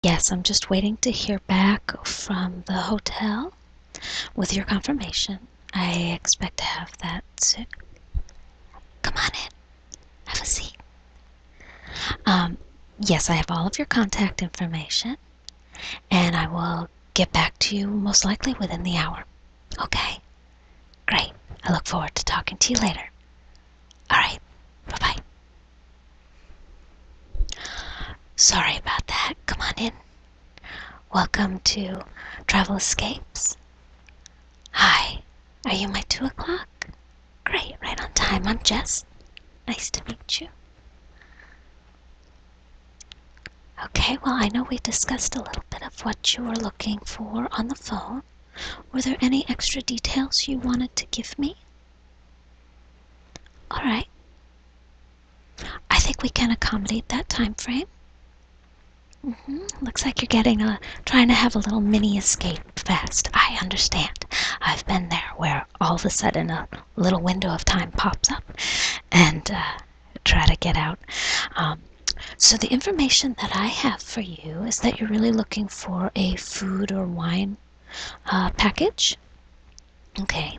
Yes, I'm just waiting to hear back from the hotel with your confirmation. I expect to have that soon. Come on in, have a seat. Um, yes, I have all of your contact information, and I will get back to you most likely within the hour. Okay, great. I look forward to talking to you later. All right, bye-bye. Sorry about that. Come on in. Welcome to Travel Escapes. Hi, are you my 2 o'clock? Great, right on time. I'm Jess. Nice to meet you. Okay, well, I know we discussed a little bit of what you were looking for on the phone. Were there any extra details you wanted to give me? All right. I think we can accommodate that time frame. Looks like you're trying to have a little mini escape fast. I understand. I've been there where all of a sudden a little window of time pops up and try to get out. So the information that I have for you is that you're really looking for a food or wine package. Okay.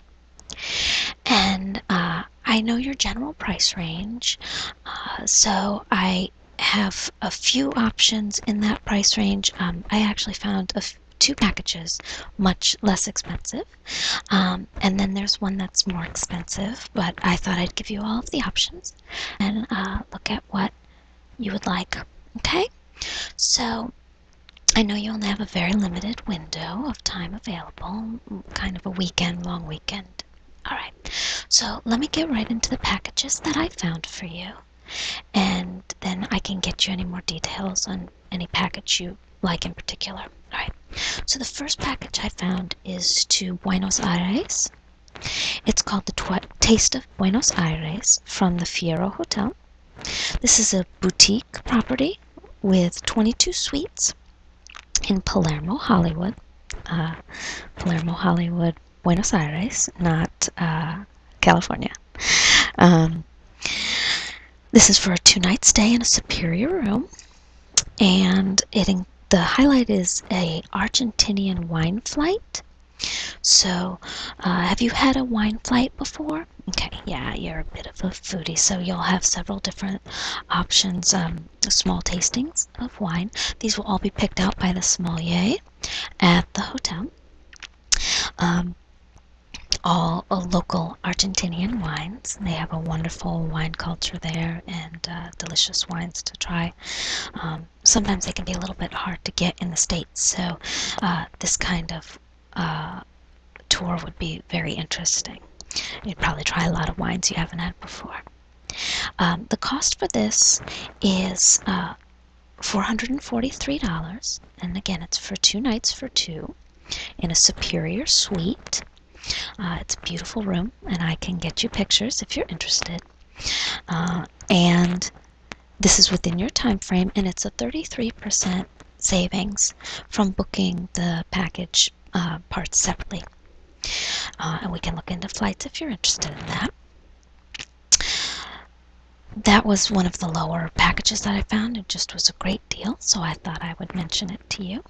And I know your general price range, so I have a few options in that price range. I actually found 2 packages much less expensive, and then there's one that's more expensive, but I thought I'd give you all of the options and look at what you would like. Okay, so I know you only have a very limited window of time available, kind of a weekend, long weekend. All right, so let me get right into the packages that I found for you, and then I can get you any more details on any package you like in particular. All right, so the first package I found is to Buenos Aires. It's called the Taste of Buenos Aires from the Fierro Hotel. This is a boutique property with 22 suites in Palermo, Hollywood. Palermo, Hollywood, Buenos Aires, not California. Um, this is for a 2-night stay in a superior room, and the highlight is a Argentinian wine flight. So, have you had a wine flight before? Okay, yeah, you're a bit of a foodie, so you'll have several different options, small tastings of wine. These will all be picked out by the sommelier at the hotel. All local Argentinian wines. They have a wonderful wine culture there and delicious wines to try. Sometimes they can be a little bit hard to get in the States, so this kind of tour would be very interesting. You'd probably try a lot of wines you haven't had before. The cost for this is $443, and again, it's for 2 nights for 2 in a superior suite. It's a beautiful room, and I can get you pictures if you're interested. And this is within your time frame, and it's a 33% savings from booking the package parts separately. And we can look into flights if you're interested in that. That was one of the lower packages that I found. It just was a great deal, so I thought I would mention it to you.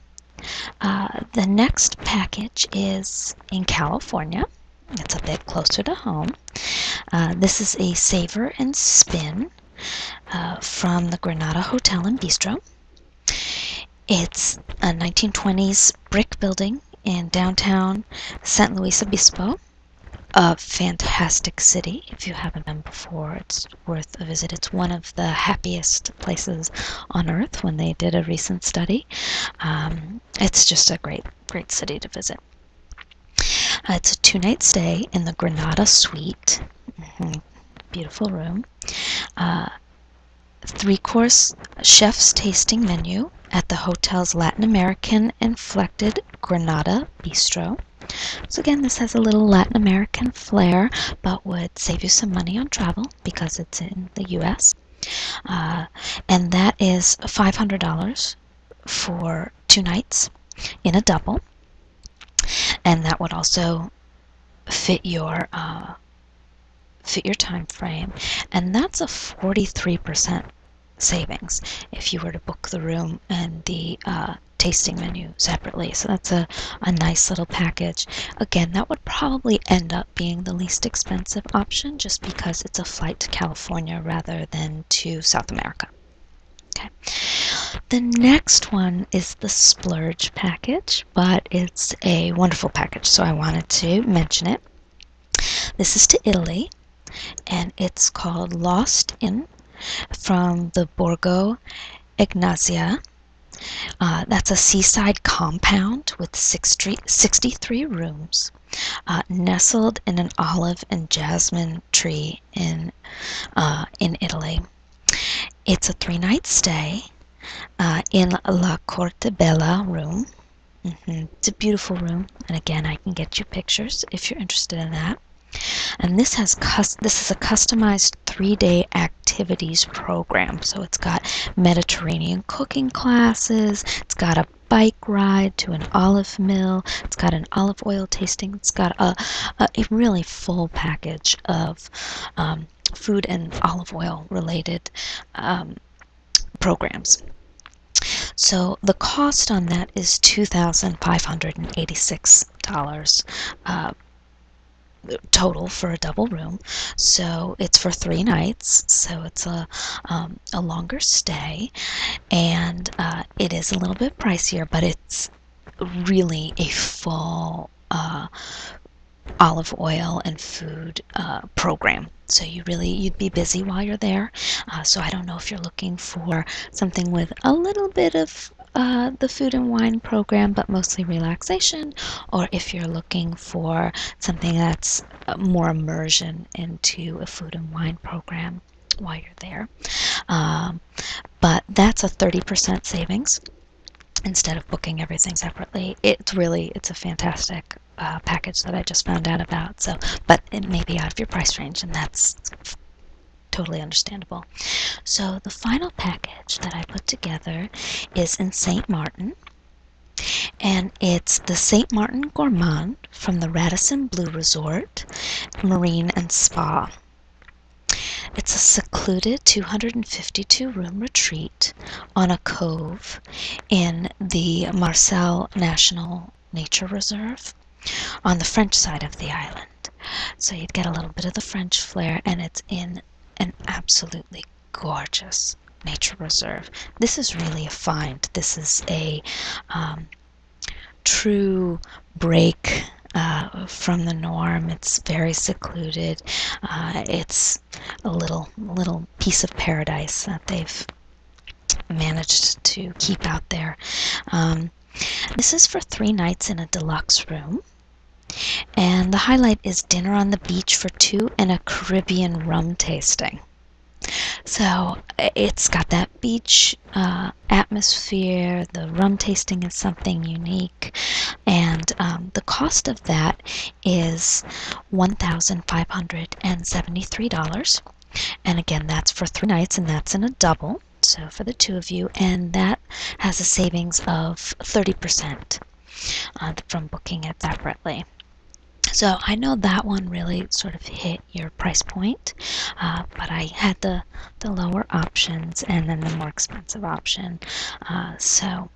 The next package is in California. It's a bit closer to home. This is a Savor and Spin from the Granada Hotel and Bistro. It's a 1920s brick building in downtown San Luis Obispo. A fantastic city. If you haven't been before, it's worth a visit. It's one of the happiest places on earth when they did a recent study. It's just a great city to visit. It's a 2-night stay in the Granada Suite. Beautiful room. 3-course chef's tasting menu at the hotel's Latin American inflected Granada Bistro. So again, this has a little Latin American flair, but would save you some money on travel because it's in the U.S. And that is $500 for 2 nights in a double. And that would also fit your time frame. And that's a 43% savings if you were to book the room and the tasting menu separately. So that's a nice little package. Again, that would probably end up being the least expensive option just because it's a flight to California rather than to South America. Okay. The next one is the splurge package, but it's a wonderful package, so I wanted to mention it. This is to Italy, and it's called Lost in from the Borgo Ignazia. That's a seaside compound with 63 rooms, nestled in an olive and jasmine tree in Italy. It's a 3-night stay in La Corte Bella room. It's a beautiful room, and again, I can get you pictures if you're interested in that. And this is a customized 3-day activities program. So it's got Mediterranean cooking classes, it's got a bike ride to an olive mill, it's got an olive oil tasting, it's got a really full package of food and olive oil related programs. So the cost on that is $2,586 total for a double room. So it's for 3 nights, so it's a longer stay, and it is a little bit pricier, but it's really a full olive oil and food program. So you'd be busy while you're there. So I don't know if you're looking for something with a little bit of the food and wine program, but mostly relaxation, or if you're looking for something that's more immersion into a food and wine program while you're there. But that's a 30% savings instead of booking everything separately. It's a fantastic package that I just found out about. So, but it may be out of your price range, and that's totally understandable. So the final package that I put together is in St. Martin, and it's the St. Martin Gourmand from the Radisson Blu Resort, Marine and Spa. It's a secluded 252-room retreat on a cove in the Marcel National Nature Reserve on the French side of the island. So you'd get a little bit of the French flair, and it's in an absolutely gorgeous nature reserve. This is really a find. This is a true break from the norm. It's very secluded. It's a little piece of paradise that they've managed to keep out there. This is for 3 nights in a deluxe room. And the highlight is dinner on the beach for 2 and a Caribbean rum tasting. So it's got that beach atmosphere. The rum tasting is something unique. And the cost of that is $1,573. And again, that's for 3 nights, and that's in a double. So for the 2 of you, and that has a savings of 30% from booking it separately. So I know that one really sort of hit your price point, but I had the lower options and then the more expensive option. So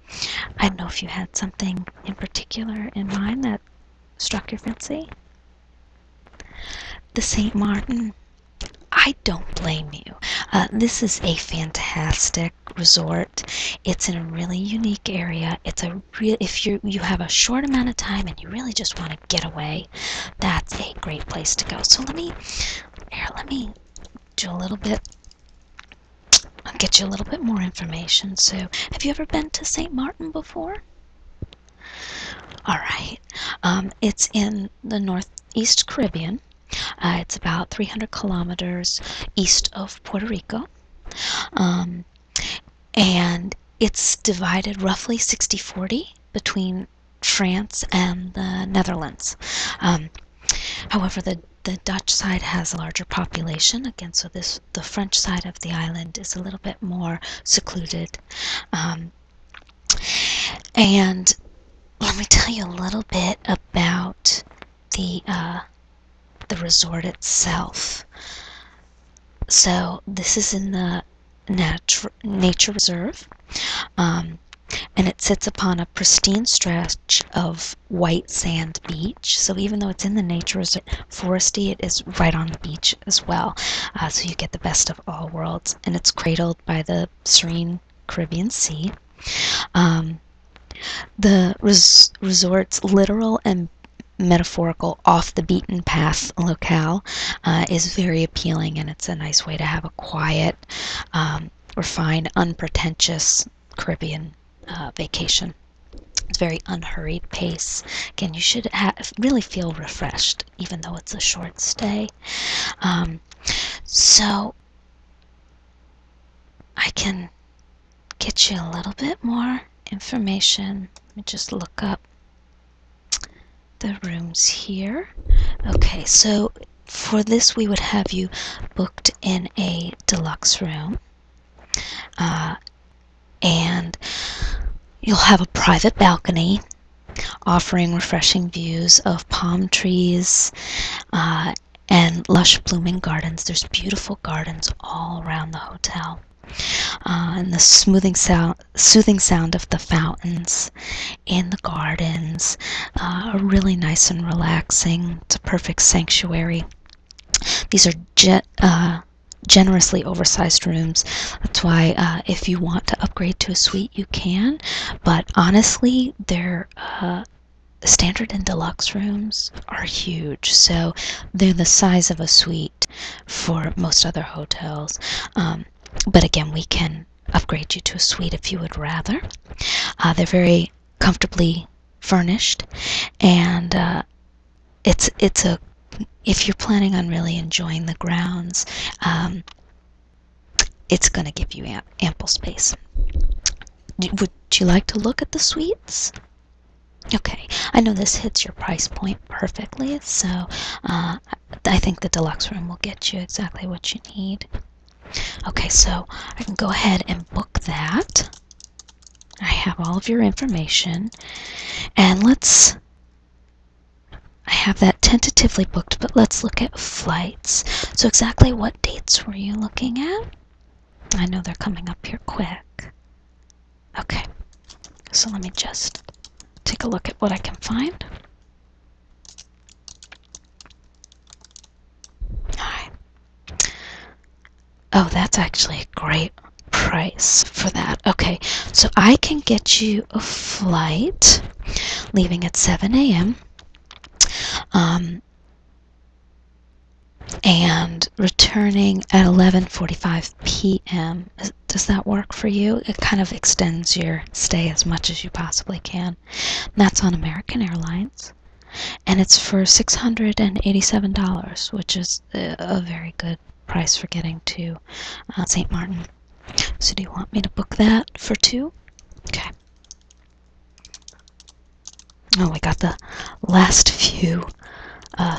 I don't know if you had something in particular in mind that struck your fancy. The St. Martin, I don't blame you. This is a fantastic resort. It's in a really unique area. It's a if you have a short amount of time and you really just want to get away, that's a great place to go. So let me do a little bit. I'll get you a little bit more information. So, have you ever been to St. Martin before? All right. It's in the Northeast Caribbean. It's about 300 kilometers east of Puerto Rico. And it's divided roughly 60-40 between France and the Netherlands. However, the Dutch side has a larger population. Again, so the French side of the island is a little bit more secluded. And let me tell you a little bit about the resort itself. So this is in the nature reserve. And it sits upon a pristine stretch of white sand beach. So even though it's in the nature reserve foresty, it is right on the beach as well. So you get the best of all worlds. And it's cradled by the serene Caribbean Sea. The resort's literal and metaphorical off-the-beaten path locale is very appealing, and it's a nice way to have a quiet, refined, unpretentious Caribbean vacation. It's very unhurried pace. Again, you should really feel refreshed, even though it's a short stay. So I can get you a little bit more information. Let me just look up the rooms here. Okay, so for this we would have you booked in a deluxe room, and you'll have a private balcony offering refreshing views of palm trees and lush blooming gardens. There's beautiful gardens all around the hotel. And the soothing sound of the fountains in the gardens are really nice and relaxing. It's a perfect sanctuary. These are generously oversized rooms. That's why if you want to upgrade to a suite, you can. But honestly, their standard and deluxe rooms are huge. So they're the size of a suite for most other hotels. But again, we can upgrade you to a suite if you would rather. They're very comfortably furnished, and if you're planning on really enjoying the grounds, it's going to give you ample space. Would you like to look at the suites? Okay, I know this hits your price point perfectly, so I think the deluxe room will get you exactly what you need. Okay, so I can go ahead and book that. I have all of your information, and I have that tentatively booked, but let's look at flights. So exactly what dates were you looking at? I know they're coming up here quick. Okay, so let me just take a look at what I can find. Alright. Oh, that's actually a great price for that. Okay, so I can get you a flight leaving at 7 a.m. And returning at 11:45 p.m. Does that work for you? It kind of extends your stay as much as you possibly can. And that's on American Airlines, and it's for $687, which is a very good price for getting to St. Martin. So do you want me to book that for two? Okay. Oh, we got the last few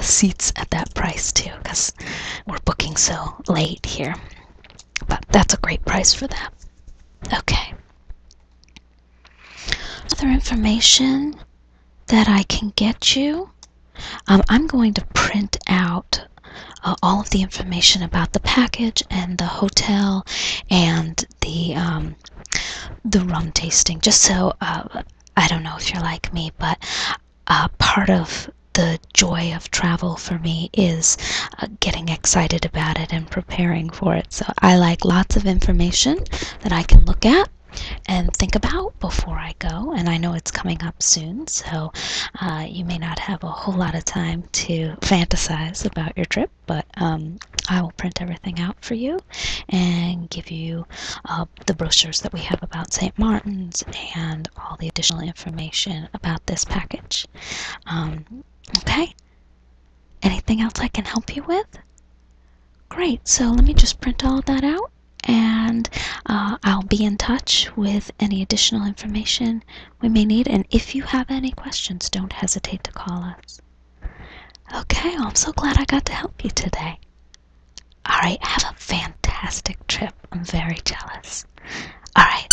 seats at that price too, because we're booking so late here. But that's a great price for that. Okay. Other information that I can get you. I'm going to print out all of the information about the package and the hotel and the rum tasting, just so I don't know if you're like me, but part of the joy of travel for me is getting excited about it and preparing for it. So I like lots of information that I can look at and think about before I go. And I know it's coming up soon, so you may not have a whole lot of time to fantasize about your trip, but I will print everything out for you and give you the brochures that we have about St. Martin's and all the additional information about this package. Okay? Anything else I can help you with? Great, so let me just print all of that out, and I'll be in touch with any additional information we may need. And if you have any questions, don't hesitate to call us. Okay, well, I'm so glad I got to help you today. All right, have a fantastic trip. I'm very jealous. All right,